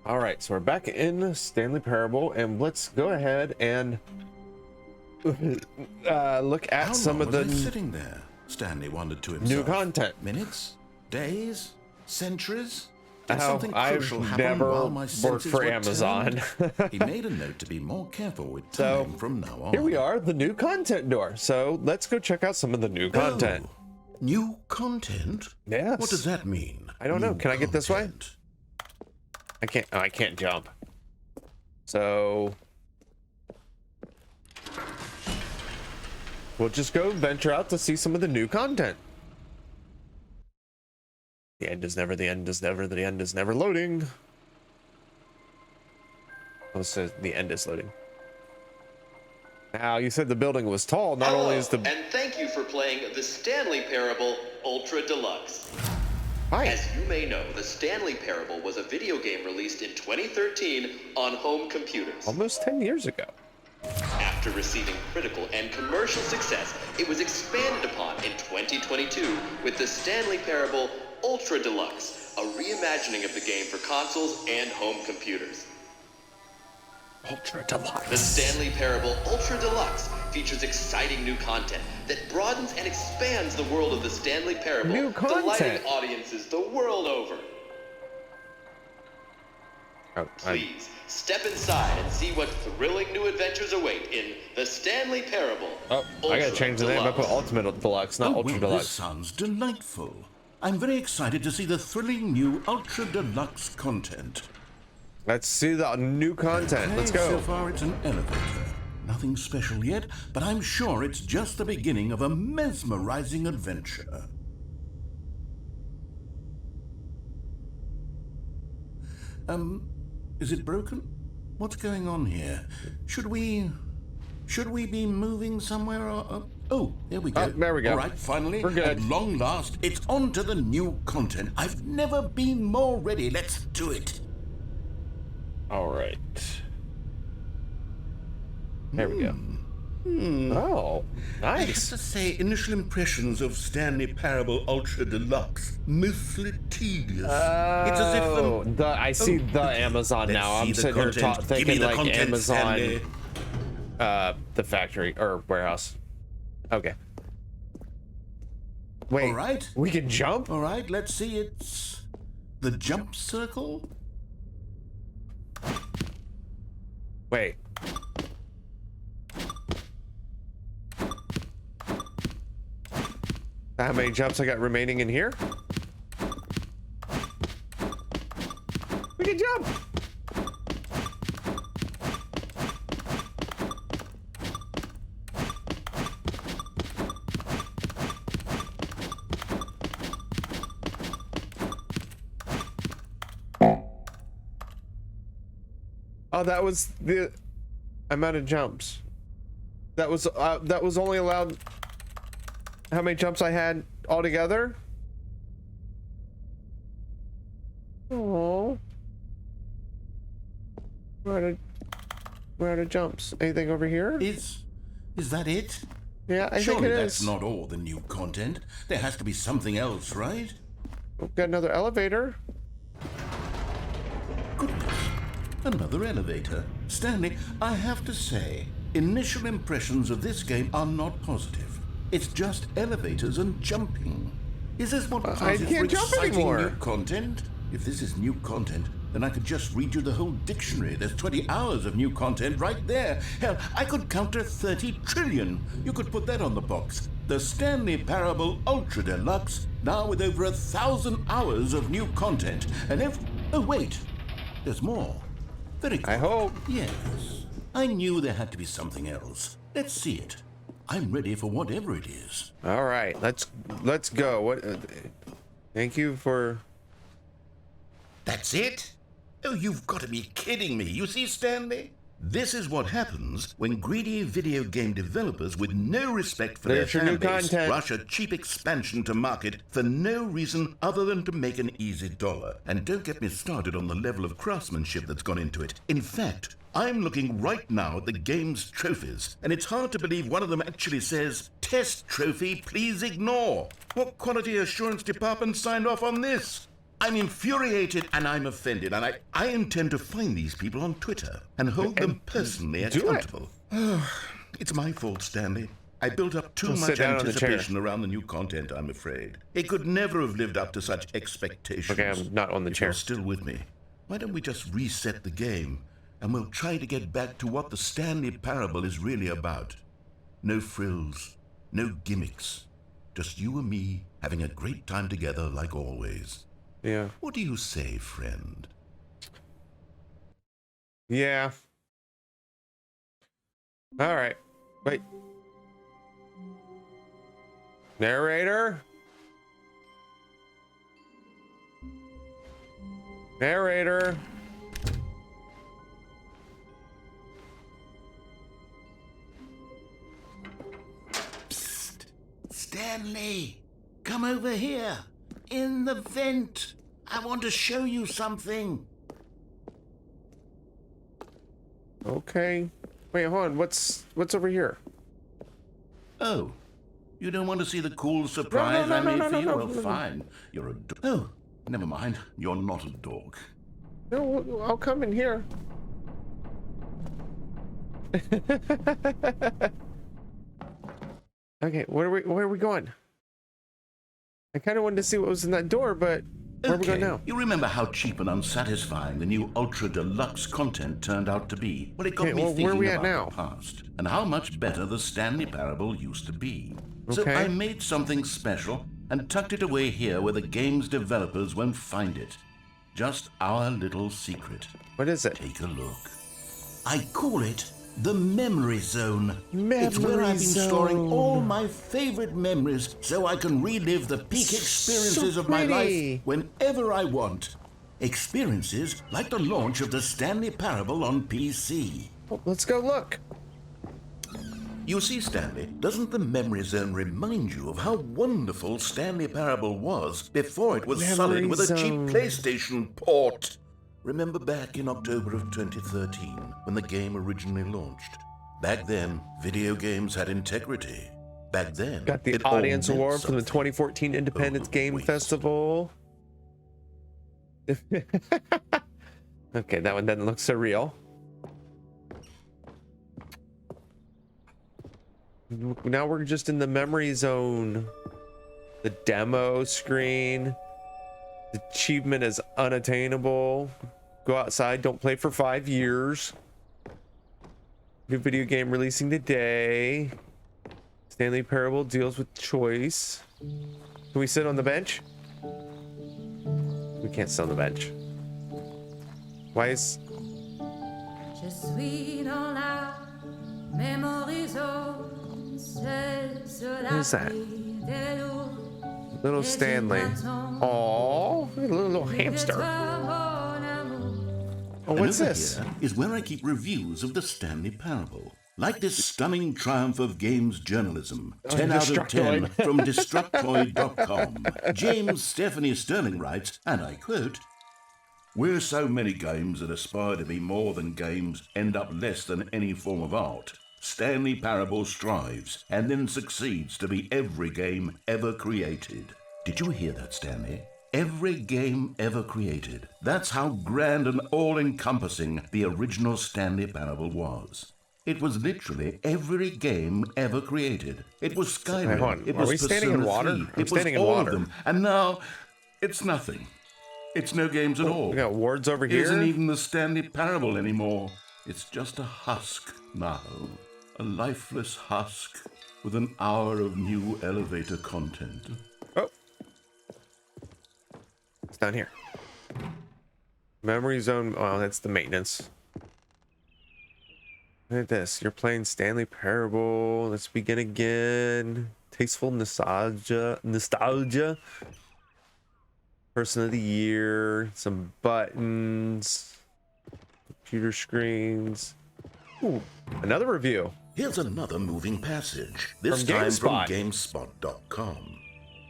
All right, so we're back in Stanley Parable, and let's go ahead and look at some of the sitting there. Stanley wondered to himself. new content. Minutes, days, centuries. Did something crucial happen while my senses worked for Amazon. He made a note to be more careful with time from now on. Here we are, the new content door. So let's go check out some of the new content. New content? Yes. What does that mean? I don't know. Can I get this way? I can't. Oh, I can't jump. So we'll just go venture out to see some of the new content. The end is never, the end is never, the end is never loading. Oh, it says the end is loading. Now, you said the building was tall. Not only is the... And thank you for playing the Stanley Parable Ultra Deluxe. Hi. As you may know, the Stanley Parable was a video game released in 2013 on home computers. Almost 10 years ago. After receiving critical and commercial success, it was expanded upon in 2022 with the Stanley Parable Ultra Deluxe, a reimagining of the game for consoles and home computers. Ultra Deluxe. The Stanley Parable Ultra Deluxe features exciting new content that broadens and expands the world of the Stanley Parable, new content, delighting audiences the world over. Oh, Please step inside and see what thrilling new adventures await in the Stanley Parable. Oh, I gotta change the name. I put Ultimate Deluxe, not Ultra Deluxe. This sounds delightful. I'm very excited to see the thrilling new Ultra Deluxe content. Let's see the new content. Let's go. So far, it's an elevator. Nothing special yet, but I'm sure it's just the beginning of a mesmerizing adventure. Is it broken? What's going on here? Should we be moving somewhere? Oh, there we go. There we go. All right, finally, we're good. At long last, it's on to the new content. I've never been more ready. Let's do it. All right. There we go. Oh, I have nice. to say, initial impressions of Stanley Parable Ultra Deluxe, mostly tedious. It's as if I see the Amazon now. I'm sitting here thinking like Amazon, the factory or warehouse. Okay. Wait. All right. We can jump? All right, let's see. It's the jump circle. Wait. How many jumps I got remaining in here? We can jump! Oh, that was the amount of jumps. That was only allowed. How many jumps I had altogether? Oh, we're out of jumps. Anything over here? Is that it? Yeah, I Surely think it that's is. not all the new content. There has to be something else, right? We've got another elevator. Goodness. Another elevator. Stanley, I have to say, initial impressions of this game are not positive. It's just elevators and jumping. Is this what causes for exciting new content? If this is new content, then I could just read you the whole dictionary. There's 20 hours of new content right there. Hell, I could count to 30 trillion. You could put that on the box. The Stanley Parable Ultra Deluxe, now with over 1,000 hours of new content. And oh wait, there's more. Very good. I hope. Yes. I knew there had to be something else. Let's see it. I'm ready for whatever it is. All right, let's go. What? Thank you for. That's it? Oh, you've got to be kidding me. You see, Stanley? This is what happens when greedy video game developers with no respect for their fan base rush a cheap expansion to market for no reason other than to make an easy dollar. And don't get me started on the level of craftsmanship that's gone into it. In fact, I'm looking right now at the game's trophies, and it's hard to believe one of them actually says, "Test trophy, please ignore." What quality assurance department signed off on this? I'm infuriated and I'm offended, and I intend to find these people on Twitter and hold them personally accountable. It's my fault, Stanley. I built up too much anticipation around the new content, I'm afraid. It could never have lived up to such expectations. Okay, I'm not on the chair. If you're still with me, why don't we just reset the game, and we'll try to get back to what the Stanley Parable is really about. No frills, no gimmicks. Just you and me having a great time together like always. Yeah. What do you say, friend? Yeah. All right. Wait. Narrator? Narrator? Psst. Stanley, come over here. In the vent. I want to show you something. Okay. Wait, hold on. What's over here? Oh, you don't want to see the cool surprise I made for you? Well, fine. You're a dog. Oh, never mind. You're not a dog. No, I'll come in here. Okay, where are we going? I kind of wanted to see what was in that door, but where are we going now? You remember how cheap and unsatisfying the new Ultra Deluxe content turned out to be? Well, it got me thinking where are we at about now? the past and how much better the Stanley Parable used to be. So Okay. I made something special and tucked it away here where the game's developers won't find it. Just our little secret. What is it? Take a look. I call it the Memory Zone. It's where Memory I've been storing Zone. all my favorite memories so I can relive the peak experiences So of my pretty. life whenever I want. Experiences like the launch of the Stanley Parable on PC. Oh, let's go look. You see, Stanley, doesn't the Memory Zone remind you of how wonderful Stanley Parable was before it was sullied with a cheap Zone. PlayStation port? Remember back in October of 2013, when the game originally launched? Back then, video games had integrity. Back then, Got the it all Audience meant Award from the something. 2014 Independence Game wait. Festival. Okay, that one doesn't look so real. Now we're just in the Memory Zone. The demo screen. The achievement is unattainable. Go outside, don't play for 5 years. New video game releasing today. Stanley Parable deals with choice. Can we sit on the bench? We can't sit on the bench. Why is... Je suis dans la memory zone. What is that? Little Stanley. Aww, little hamster. Oh, what's And over this? here is where I keep reviews of the Stanley Parable. Like this stunning triumph of games journalism. 10 out of 10 Destructoid. from Destructoid.com. James Stephanie Sterling writes, and I quote, "Where so many games that aspire to be more than games end up less than any form of art, Stanley Parable strives and then succeeds to be every game ever created." Did you hear that, Stanley? Every game ever created. That's how grand and all-encompassing the original Stanley Parable was. It was literally every game ever created. It was Skyrim. Hold on. It Are was we standing in Persona water? 3. I'm It was standing in all water. of them. And now, it's nothing. It's no games at all. We got wards over It here. isn't even the Stanley Parable anymore. It's just a husk now. A lifeless husk with an hour of new elevator content. Oh. It's down here. Memory Zone. Oh, that's the maintenance. Look at this. You're playing Stanley Parable. Let's begin again. Tasteful nostalgia. Person of the year. Some buttons. Computer screens. Ooh, another review. Here's another moving passage, this From time from GameSpot. GameSpot.com.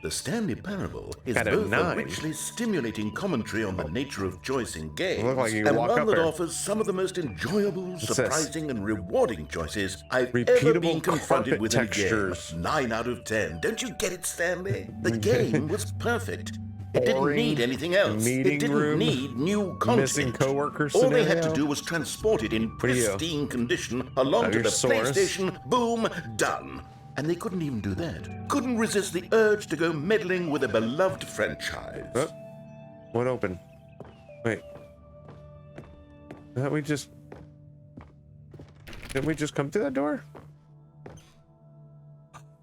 The Stanley Parable is Got a both a 9. richly stimulating commentary on the nature of choice in games Look like you can and walk one up that there. offers some of the most enjoyable, this? surprising, and rewarding choices I've ever Repeatable been confronted carpet with textures. in a game. 9 out of 10. Don't you get it, Stanley? The game was perfect. It didn't boring need anything else. meeting It didn't room, need new content. missing coworker All they had to scenario? do was transport it in are you? pristine condition along Have to your the source? PlayStation. Boom, done. And they couldn't even do that. Couldn't resist the urge to go meddling with a beloved franchise. Oh, what open? Wait. Didn't we just come through that door?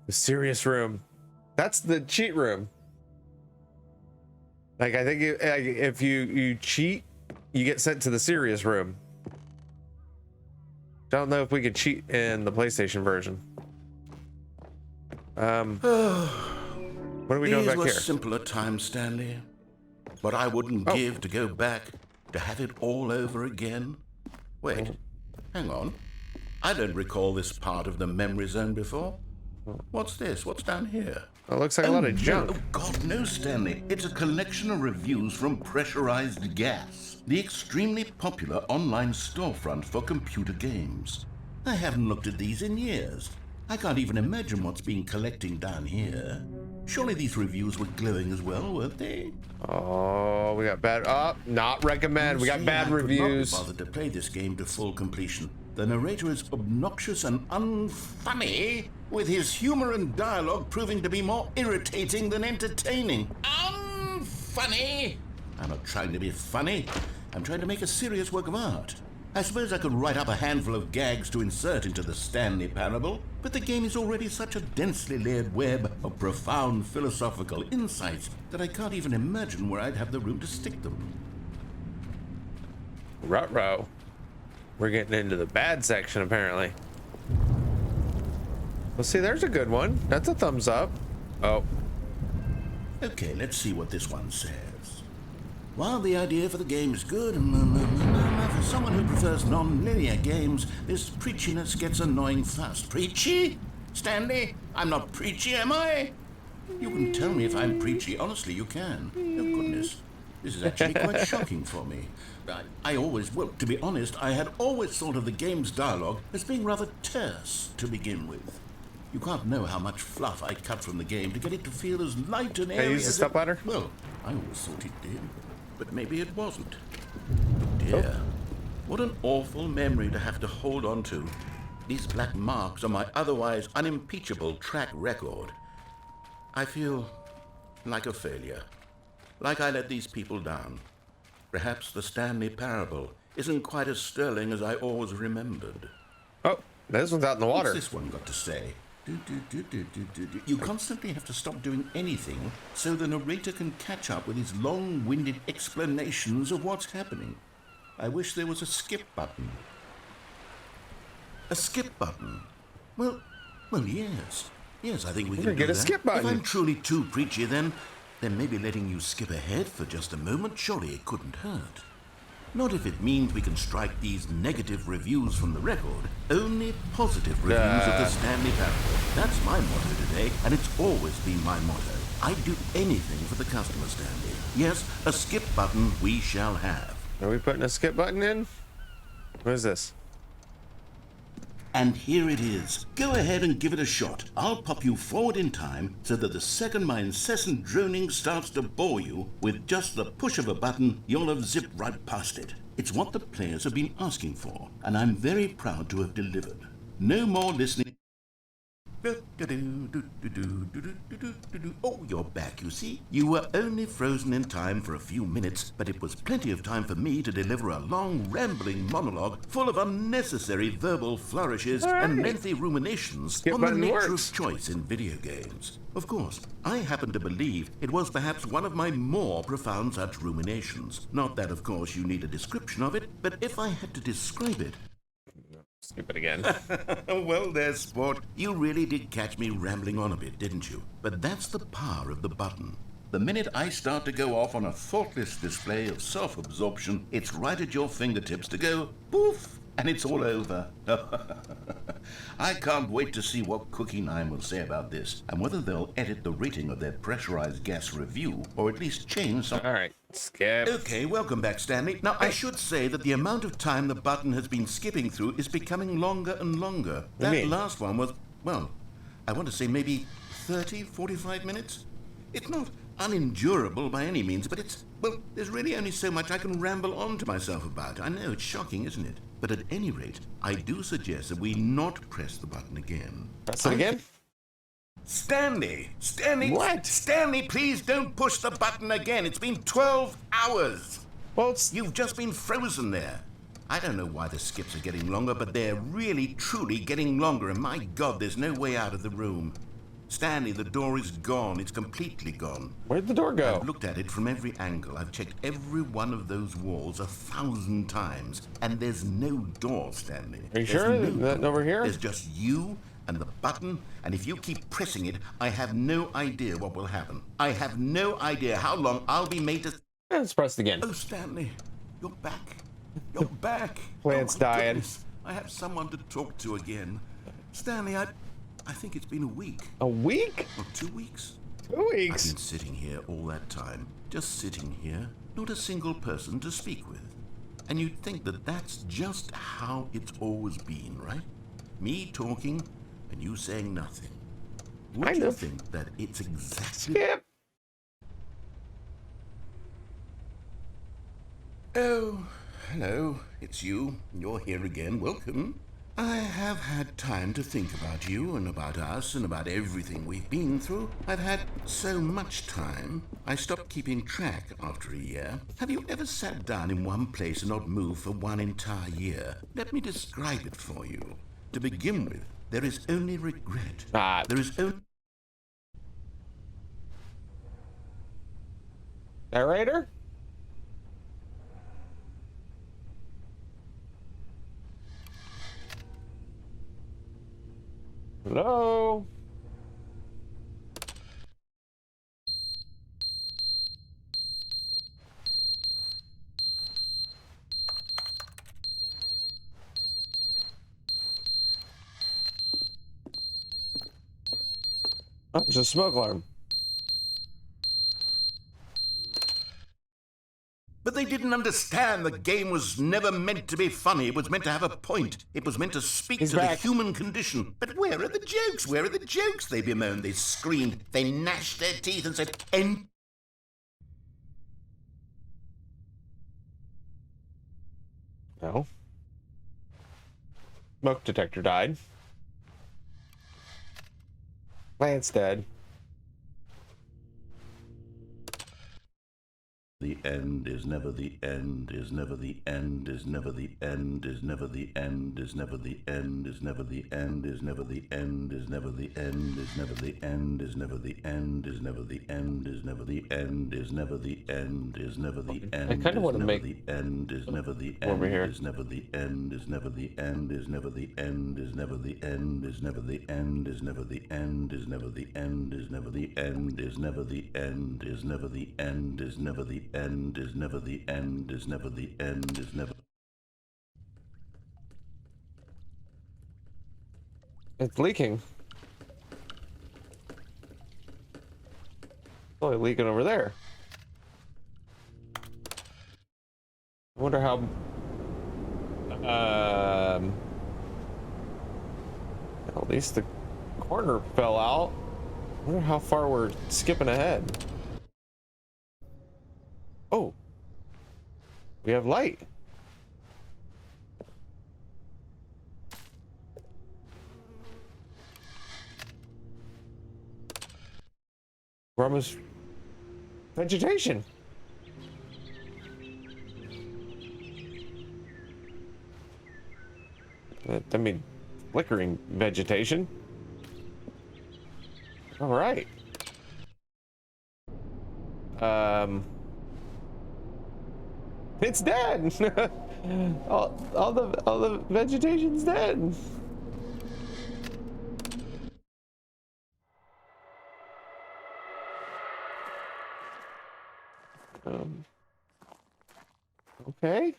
The serious room. That's the cheat room. Like, I think if you cheat, you get sent to the serious room. I don't know if we could cheat in the PlayStation version. What are we doing These back were here? simpler times, Stanley. But I wouldn't give to go back to have it all over again. Wait, hang on. I don't recall this part of the memory zone before. What's this? What's down here? It looks like a lot of junk. No, God, no, Stanley. It's a collection of reviews from Pressurized Gas, the extremely popular online storefront for computer games. I haven't looked at these in years. I can't even imagine what's been collecting down here. Surely these reviews were glowing as well, weren't they? Oh, we got bad. Oh, not recommend. We got See, bad I could reviews. not be bothered to play this game to full completion. The narrator is obnoxious and unfunny, with his humor and dialogue proving to be more irritating than entertaining. Unfunny? I'm not trying to be funny. I'm trying to make a serious work of art. I suppose I could write up a handful of gags to insert into the Stanley Parable, but the game is already such a densely layered web of profound philosophical insights that I can't even imagine where I'd have the room to stick them. Ruh-roh. We're getting into the bad section, apparently. Well, see, there's a good one. That's a thumbs up. Oh. Okay, let's see what this one says. While the idea for the game is good, for someone who prefers non-linear games, this preachiness gets annoying fast. Preachy? Stanley, I'm not preachy, am I? You can tell me if I'm preachy. Honestly, you can. Oh, goodness. This is actually quite shocking for me. Well, to be honest, I had always thought of the game's dialogue as being rather terse to begin with. You can't know how much fluff I cut from the game to get it to feel as light and airy Can I use the as stepladder? Well, I always thought it did, but maybe it wasn't. Dear, what an awful memory to have to hold on to. These black marks on my otherwise unimpeachable track record. I feel like a failure. Like I let these people down. Perhaps the Stanley Parable isn't quite as sterling as I always remembered. Oh, this one's out in the water. What's this one got to say? You constantly have to stop doing anything so the narrator can catch up with his long-winded explanations of what's happening. I wish there was a skip button. A skip button? Well, yes. Yes, I think we can do get a that. skip button. If I'm truly too preachy, then maybe letting you skip ahead for just a moment, surely it couldn't hurt. Not if it means we can strike these negative reviews from the record. Only positive reviews of the Stanley Parable. That's my motto today, and it's always been my motto. I'd do anything for the customer, Stanley. Yes, a skip button we shall have. Are we putting a skip button in? What is this? And here it is. Go ahead and give it a shot. I'll pop you forward in time so that the second my incessant droning starts to bore you, with just the push of a button, you'll have zipped right past it. It's what the players have been asking for, and I'm very proud to have delivered. No more listening. Oh, you're back, you see. You were only frozen in time for a few minutes, but it was plenty of time for me to deliver a long, rambling monologue full of unnecessary verbal flourishes and lengthy ruminations on the nature of choice in video games. Of course, I happen to believe it was perhaps one of my more profound such ruminations. Not that, of course, you need a description of it, but if I had to describe it... Skip it again. Well, there, sport. You really did catch me rambling on a bit, didn't you? But that's the power of the button. The minute I start to go off on a thoughtless display of self-absorption, it's right at your fingertips to go poof, and it's all over. I can't wait to see what Cookie 9 will say about this, and whether they'll edit the rating of their pressurized gas review, or at least change some... All right, skip. Okay, welcome back, Stanley. Now, I should say that the amount of time the button has been skipping through is becoming longer and longer. That last one was, well, I want to say maybe 30, 45 minutes? It's not unendurable by any means, but well, there's really only so much I can ramble on to myself about. I know, it's shocking, isn't it? But at any rate, I do suggest that we not press the button again. Press it again? Stanley! Stanley! What? Stanley, please don't push the button again. It's been 12 hours. Well, You've just been frozen there. I don't know why the skips are getting longer, but they're really, truly getting longer, and my God, there's no way out of the room. Stanley, the door is gone. It's completely gone. where'd the door go? I've looked at it from every angle. I've checked every one of those walls 1,000 times, and there's no door, Stanley. Are you There's sure? no That door. over here? There's just you and the button, and if you keep pressing it, I have no idea what will happen. I have no idea how long I'll be made to... It's pressed again. Oh, Stanley, you're back. You're back. Plant's Oh, my dying. goodness. I have someone to talk to again. Stanley, I think it's been a week. A week? Or 2 weeks. 2 I've weeks? been sitting here all that time, just sitting here, not a single person to speak with. And you'd think that that's just how it's always been, right? Me talking and you saying nothing. Would Kind you of. think that it's exactly... Skip. Oh, hello, it's you. You're here again. Welcome. I have had time to think about you and about us and about everything we've been through. I've had so much time, I stopped keeping track after a year. Have you ever sat down in one place and not moved for one entire year? Let me describe it for you. To begin with, there is only regret. There is only... Narrator? Hello? Oh, it's a smoke alarm. But they didn't understand the game was never meant to be funny. It was meant to have a point. It was meant to speak He's to back. the human condition. But where are the jokes? Where are the jokes? They bemoaned, they screamed, they gnashed their teeth and said, "End." No. Smoke detector died. Plant's dead. The end is never the end, is never the end, is never the end, is never the end, is never the end, is never the end, is never the end, is never the end, is never the end, is never the end, is never the end, is never the end, is never the end, is never the end. I kind of want to make the end, is never the over here. end, is never the end, is never the end, is never the end, is never the end, is never the end, is never the end, is never the end, is never the end, is never the end, is never the end, is never the end, is never the end, is never the end, is never... It's leaking. It's only leaking over there. I wonder how... At least the corner fell out. I wonder how far we're skipping ahead. Oh, we have light. We're almost vegetation. I mean, flickering vegetation. All right. It's dead. all the vegetation's dead. Okay.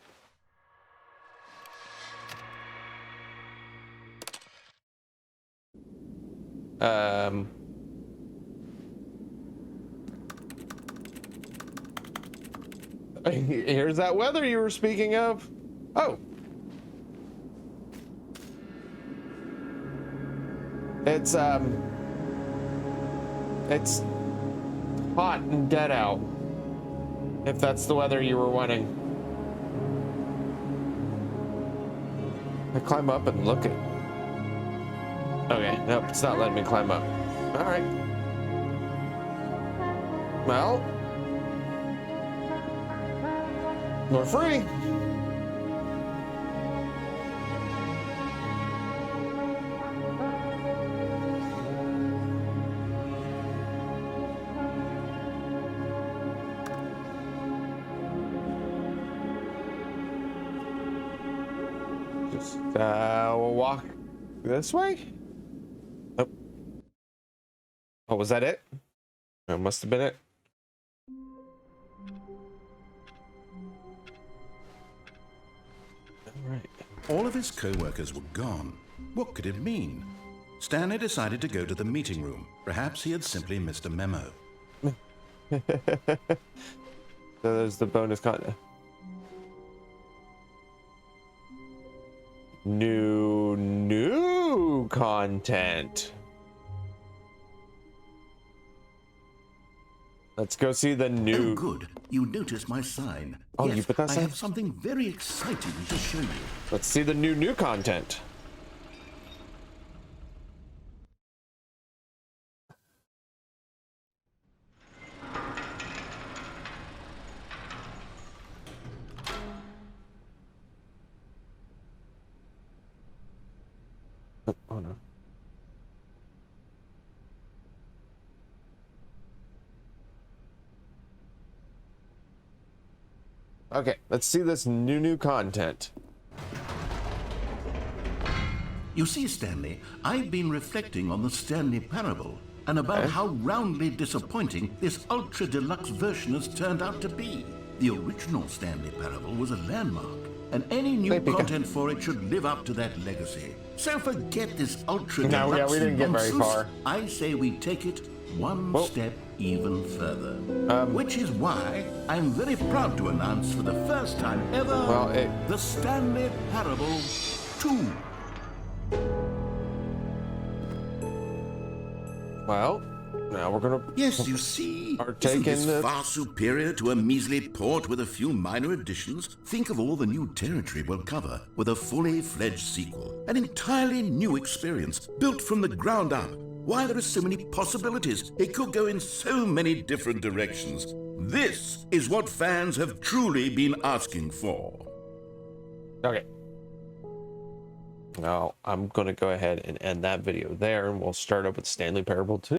Here's that weather you were speaking of. Oh. It's hot and dead out. If that's the weather you were wanting. I climb up and look at. Okay, nope, it's not letting me climb up. All right. Well, we're free. Just we'll walk this way. Oh, oh, was that it? That must have been it. All right. All of his co-workers were gone. What could it mean? Stanley decided to go to the meeting room. Perhaps he had simply missed a memo. So there's the bonus content. New content. Let's go see the new. Oh, good. You noticed my sign. Oh, yes, you put that I sign? have something very exciting to show you. Let's see the new content. Oh no. Okay, let's see this new content. You see, Stanley, I've been reflecting on the Stanley Parable and about how roundly disappointing this ultra deluxe version has turned out to be. The original Stanley Parable was a landmark, and any new content for it should live up to that legacy. So forget this ultra deluxe we didn't get very nonsense. far. I say we take it one step even further. Which is why I'm very proud to announce for the first time ever the Stanley Parable 2. Well, now we're gonna. Yes, you see, Partake isn't in this the- far superior to a measly port with a few minor additions? Think of all the new territory we'll cover with a fully fledged sequel. An entirely new experience, built from the ground up. Why, there are so many possibilities. It could go in so many different directions. This is what fans have truly been asking for. Okay. Now I'm gonna go ahead and end that video there, and we'll start up with Stanley Parable 2.